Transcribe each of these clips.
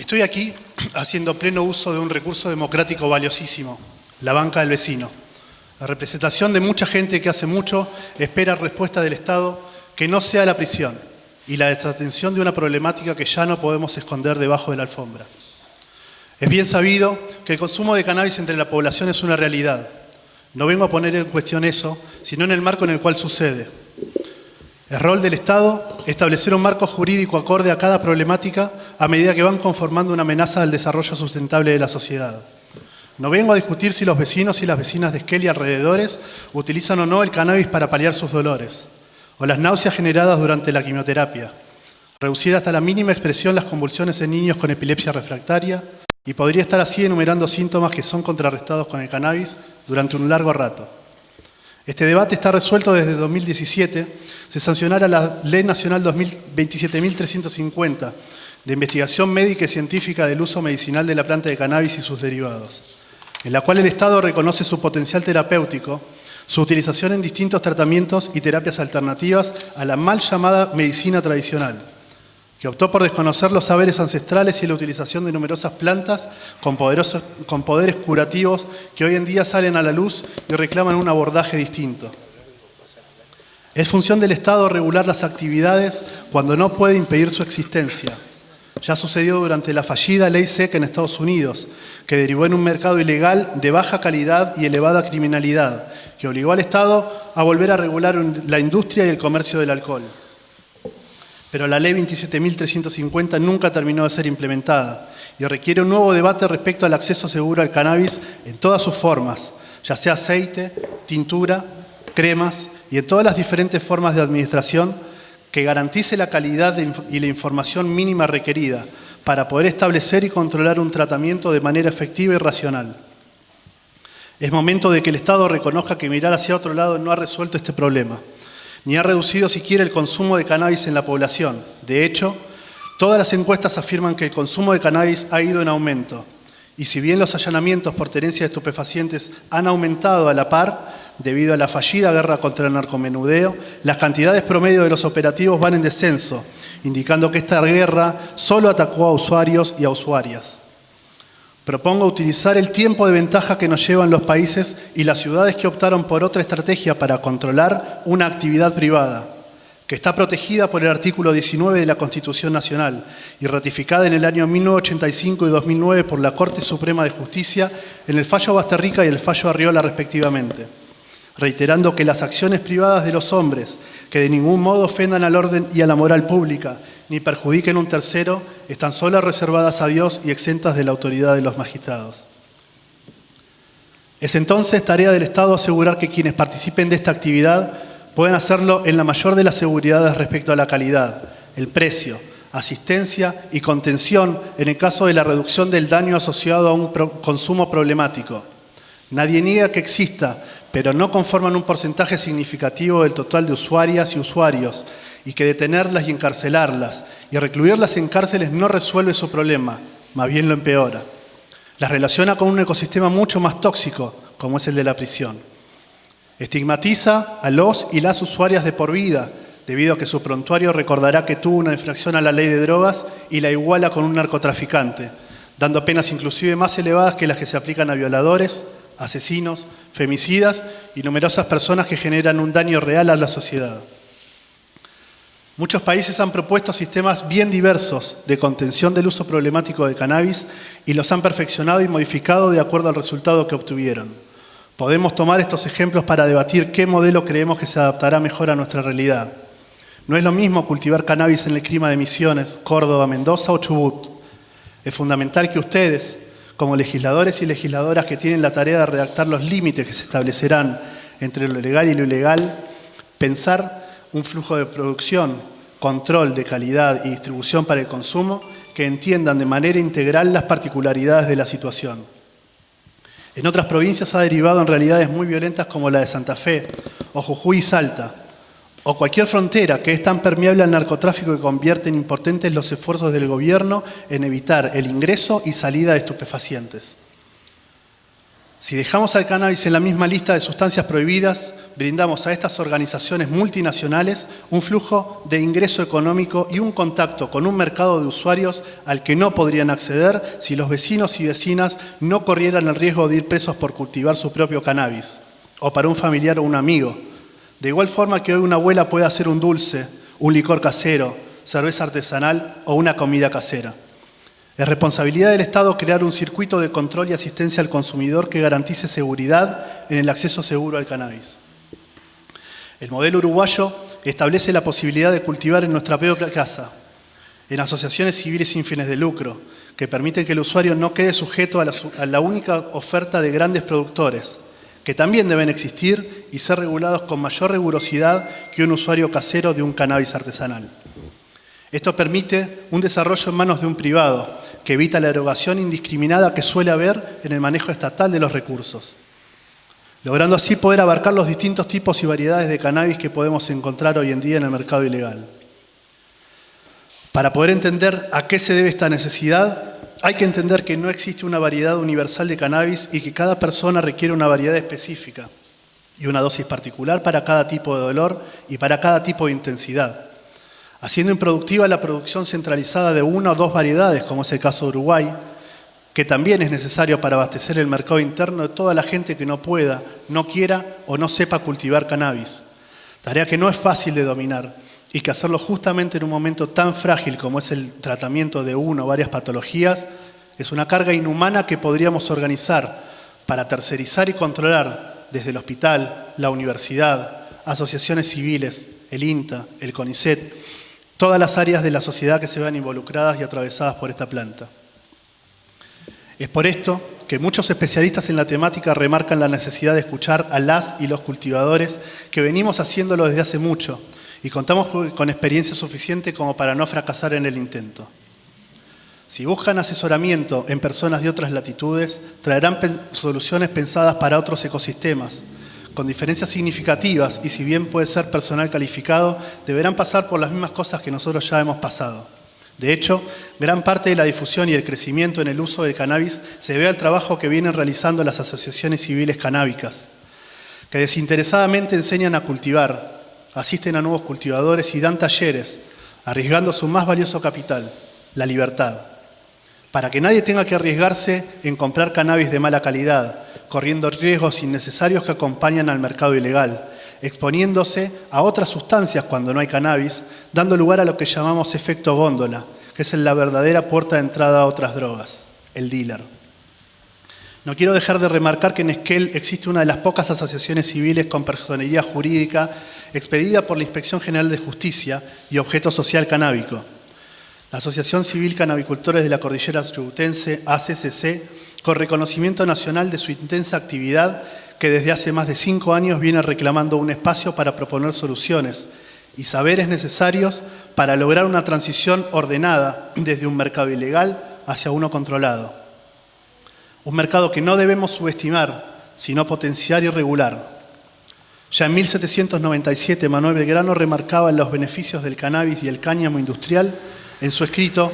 Estoy aquí haciendo pleno uso de un recurso democrático valiosísimo, la banca del vecino. La representación de mucha gente que hace mucho espera respuesta del Estado que no sea la prisión y la desatención de una problemática que ya no podemos esconder debajo de la alfombra. Es bien sabido que el consumo de cannabis entre la población es una realidad. No vengo a poner en cuestión eso, sino en el marco en el cual sucede. El rol del Estado es establecer un marco jurídico acorde a cada problemática a medida que van conformando una amenaza al desarrollo sustentable de la sociedad. No vengo a discutir si los vecinos y las vecinas de Esquel y alrededores utilizan o no el cannabis para paliar sus dolores, o las náuseas generadas durante la quimioterapia, reducir hasta la mínima expresión las convulsiones en niños con epilepsia refractaria, y podría estar así enumerando síntomas que son contrarrestados con el cannabis durante un largo rato. Este debate está resuelto desde 2017, se sancionara la Ley Nacional 27.350 de investigación médica y científica del uso medicinal de la planta de cannabis y sus derivados, en la cual el Estado reconoce su potencial terapéutico, su utilización en distintos tratamientos y terapias alternativas a la mal llamada medicina tradicional, que optó por desconocer los saberes ancestrales y la utilización de numerosas plantas con poderes curativos que hoy en día salen a la luz y reclaman un abordaje distinto. Es función del Estado regular las actividades cuando no puede impedir su existencia. Ya sucedió durante la fallida Ley Seca en Estados Unidos, que derivó en un mercado ilegal de baja calidad y elevada criminalidad, que obligó al Estado a volver a regular la industria y el comercio del alcohol. Pero la Ley 27.350 nunca terminó de ser implementada y requiere un nuevo debate respecto al acceso seguro al cannabis en todas sus formas, ya sea aceite, tintura, cremas y en todas las diferentes formas de administración que garantice la calidad y la información mínima requerida para poder establecer y controlar un tratamiento de manera efectiva y racional. Es momento de que el Estado reconozca que mirar hacia otro lado no ha resuelto este problema, ni ha reducido siquiera el consumo de cannabis en la población. De hecho, todas las encuestas afirman que el consumo de cannabis ha ido en aumento. Y si bien los allanamientos por tenencia de estupefacientes han aumentado a la par, debido a la fallida guerra contra el narcomenudeo, las cantidades promedio de los operativos van en descenso, indicando que esta guerra solo atacó a usuarios y a usuarias. Propongo utilizar el tiempo de ventaja que nos llevan los países y las ciudades que optaron por otra estrategia para controlar una actividad privada, que está protegida por el artículo 19 de la Constitución Nacional y ratificada en el año 1985 y 2009 por la Corte Suprema de Justicia en el fallo Basterrica y el fallo Arriola respectivamente, reiterando que las acciones privadas de los hombres que de ningún modo ofendan al orden y a la moral pública ni perjudiquen a un tercero, están solo reservadas a Dios y exentas de la autoridad de los magistrados. Es entonces tarea del Estado asegurar que quienes participen de esta actividad pueden hacerlo en la mayor de las seguridades respecto a la calidad, el precio, asistencia y contención en el caso de la reducción del daño asociado a un consumo problemático. Nadie niega que exista, pero no conforman un porcentaje significativo del total de usuarias y usuarios, y que detenerlas y encarcelarlas y recluirlas en cárceles no resuelve su problema, más bien lo empeora. Las relaciona con un ecosistema mucho más tóxico, como es el de la prisión. Estigmatiza a los y las usuarias de por vida, debido a que su prontuario recordará que tuvo una infracción a la ley de drogas y la iguala con un narcotraficante, dando penas inclusive más elevadas que las que se aplican a violadores, asesinos, femicidas y numerosas personas que generan un daño real a la sociedad. Muchos países han propuesto sistemas bien diversos de contención del uso problemático de cannabis y los han perfeccionado y modificado de acuerdo al resultado que obtuvieron. Podemos tomar estos ejemplos para debatir qué modelo creemos que se adaptará mejor a nuestra realidad. No es lo mismo cultivar cannabis en el clima de Misiones, Córdoba, Mendoza o Chubut. Es fundamental que ustedes, como legisladores y legisladoras que tienen la tarea de redactar los límites que se establecerán entre lo legal y lo ilegal, pensar un flujo de producción, control de calidad y distribución para el consumo que entiendan de manera integral las particularidades de la situación. En otras provincias ha derivado en realidades muy violentas como la de Santa Fe, o Jujuy y Salta, o cualquier frontera que es tan permeable al narcotráfico que convierte en impotentes los esfuerzos del gobierno en evitar el ingreso y salida de estupefacientes. Si dejamos al cannabis en la misma lista de sustancias prohibidas, brindamos a estas organizaciones multinacionales un flujo de ingreso económico y un contacto con un mercado de usuarios al que no podrían acceder si los vecinos y vecinas no corrieran el riesgo de ir presos por cultivar su propio cannabis, o para un familiar o un amigo. De igual forma que hoy una abuela puede hacer un dulce, un licor casero, cerveza artesanal o una comida casera. Es responsabilidad del Estado crear un circuito de control y asistencia al consumidor que garantice seguridad en el acceso seguro al cannabis. El modelo uruguayo establece la posibilidad de cultivar en nuestra propia casa, en asociaciones civiles sin fines de lucro, que permiten que el usuario no quede sujeto a la única oferta de grandes productores, que también deben existir y ser regulados con mayor rigurosidad que un usuario casero de un cannabis artesanal. Esto permite un desarrollo en manos de un privado, que evita la erogación indiscriminada que suele haber en el manejo estatal de los recursos, logrando así poder abarcar los distintos tipos y variedades de cannabis que podemos encontrar hoy en día en el mercado ilegal. Para poder entender a qué se debe esta necesidad, hay que entender que no existe una variedad universal de cannabis y que cada persona requiere una variedad específica y una dosis particular para cada tipo de dolor y para cada tipo de intensidad, haciendo improductiva la producción centralizada de una o dos variedades, como es el caso de Uruguay, que también es necesario para abastecer el mercado interno de toda la gente que no pueda, no quiera o no sepa cultivar cannabis. Tarea que no es fácil de dominar y que hacerlo justamente en un momento tan frágil como es el tratamiento de una o varias patologías es una carga inhumana que podríamos organizar para tercerizar y controlar desde el hospital, la universidad, asociaciones civiles, el INTA, el CONICET, todas las áreas de la sociedad que se vean involucradas y atravesadas por esta planta. Es por esto que muchos especialistas en la temática remarcan la necesidad de escuchar a las y los cultivadores, que venimos haciéndolo desde hace mucho y contamos con experiencia suficiente como para no fracasar en el intento. Si buscan asesoramiento en personas de otras latitudes, traerán soluciones pensadas para otros ecosistemas, con diferencias significativas, y si bien puede ser personal calificado, deberán pasar por las mismas cosas que nosotros ya hemos pasado. De hecho, gran parte de la difusión y el crecimiento en el uso del cannabis se debe al trabajo que vienen realizando las asociaciones civiles canábicas, que desinteresadamente enseñan a cultivar, asisten a nuevos cultivadores y dan talleres, arriesgando su más valioso capital, la libertad, para que nadie tenga que arriesgarse en comprar cannabis de mala calidad, corriendo riesgos innecesarios que acompañan al mercado ilegal, exponiéndose a otras sustancias cuando no hay cannabis, dando lugar a lo que llamamos efecto góndola, que es la verdadera puerta de entrada a otras drogas, el dealer. No quiero dejar de remarcar que en Esquel existe una de las pocas asociaciones civiles con personería jurídica expedida por la Inspección General de Justicia y objeto social canábico. La Asociación Civil Canabicultores de la Cordillera Chubutense, ACCC, con reconocimiento nacional de su intensa actividad, que desde hace más de 5 años viene reclamando un espacio para proponer soluciones y saberes necesarios para lograr una transición ordenada desde un mercado ilegal hacia uno controlado. Un mercado que no debemos subestimar, sino potenciar y regular. Ya en 1797, Manuel Belgrano remarcaba los beneficios del cannabis y el cáñamo industrial en su escrito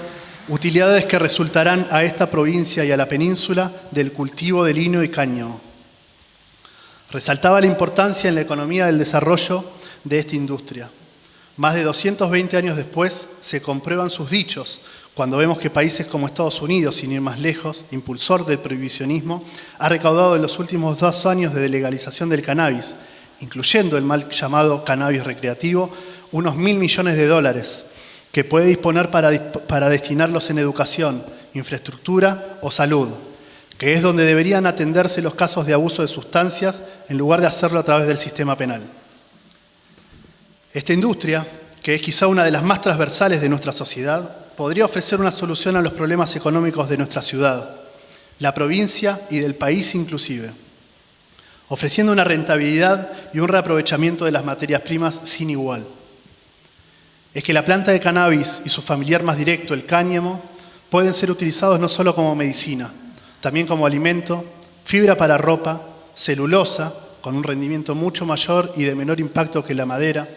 "Utilidades que resultarán a esta provincia y a la península del cultivo de lino y cáñamo". Resaltaba la importancia en la economía del desarrollo de esta industria. Más de 220 años después se comprueban sus dichos, cuando vemos que países como Estados Unidos, sin ir más lejos, impulsor del prohibicionismo, ha recaudado en los últimos 2 años de legalización del cannabis, incluyendo el mal llamado cannabis recreativo, unos $1.000 millones, que puede disponer para destinarlos en educación, infraestructura o salud, que es donde deberían atenderse los casos de abuso de sustancias en lugar de hacerlo a través del sistema penal. Esta industria, que es quizá una de las más transversales de nuestra sociedad, podría ofrecer una solución a los problemas económicos de nuestra ciudad, la provincia y del país inclusive, ofreciendo una rentabilidad y un reaprovechamiento de las materias primas sin igual. Es que la planta de cannabis y su familiar más directo, el cáñamo, pueden ser utilizados no solo como medicina, también como alimento, fibra para ropa, celulosa, con un rendimiento mucho mayor y de menor impacto que la madera,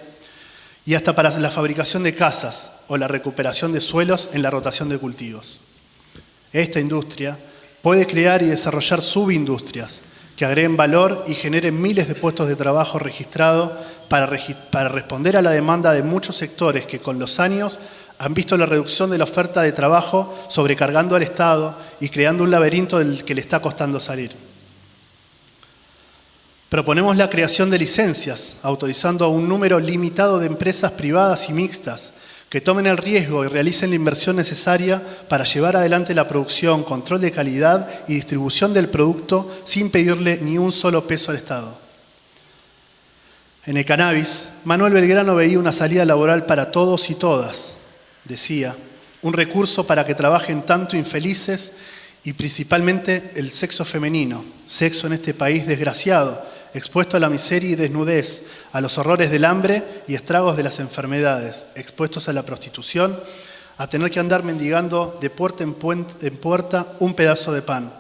y hasta para la fabricación de casas o la recuperación de suelos en la rotación de cultivos. Esta industria puede crear y desarrollar subindustrias que agreguen valor y generen miles de puestos de trabajo registrados para responder a la demanda de muchos sectores que con los años han visto la reducción de la oferta de trabajo sobrecargando al Estado y creando un laberinto del que le está costando salir. Proponemos la creación de licencias, autorizando a un número limitado de empresas privadas y mixtas que tomen el riesgo y realicen la inversión necesaria para llevar adelante la producción, control de calidad y distribución del producto sin pedirle ni un solo peso al Estado. En el cannabis, Manuel Belgrano veía una salida laboral para todos y todas. Decía, un recurso para que trabajen tanto infelices y principalmente el sexo femenino, sexo en este país desgraciado, expuesto a la miseria y desnudez, a los horrores del hambre y estragos de las enfermedades, expuestos a la prostitución, a tener que andar mendigando de puerta en puerta un pedazo de pan.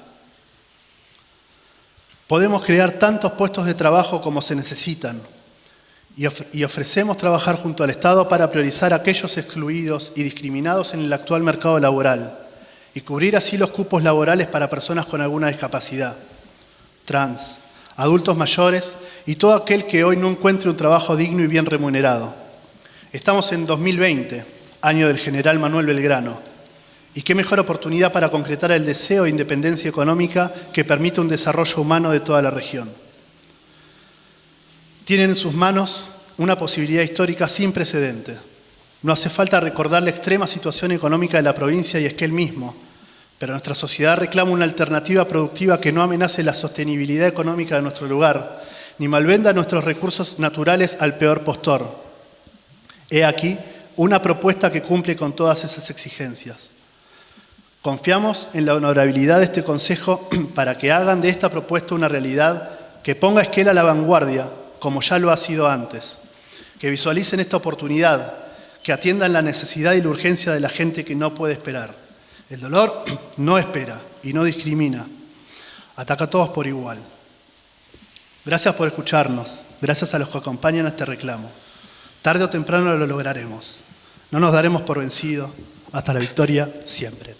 Podemos crear tantos puestos de trabajo como se necesitan y ofrecemos trabajar junto al Estado para priorizar a aquellos excluidos y discriminados en el actual mercado laboral y cubrir así los cupos laborales para personas con alguna discapacidad, trans, adultos mayores y todo aquel que hoy no encuentre un trabajo digno y bien remunerado. Estamos en 2020, año del general Manuel Belgrano, y qué mejor oportunidad para concretar el deseo de independencia económica que permite un desarrollo humano de toda la región. Tienen en sus manos una posibilidad histórica sin precedentes. No hace falta recordar la extrema situación económica de la provincia y Esquel mismo, pero nuestra sociedad reclama una alternativa productiva que no amenace la sostenibilidad económica de nuestro lugar, ni malvenda nuestros recursos naturales al peor postor. He aquí una propuesta que cumple con todas esas exigencias. Confiamos en la honorabilidad de este Consejo para que hagan de esta propuesta una realidad que ponga a Esquel a la vanguardia, como ya lo ha sido antes, que visualicen esta oportunidad, que atiendan la necesidad y la urgencia de la gente que no puede esperar. El dolor no espera y no discrimina. Ataca a todos por igual. Gracias por escucharnos. Gracias a los que acompañan a este reclamo. Tarde o temprano lo lograremos. No nos daremos por vencidos. Hasta la victoria siempre.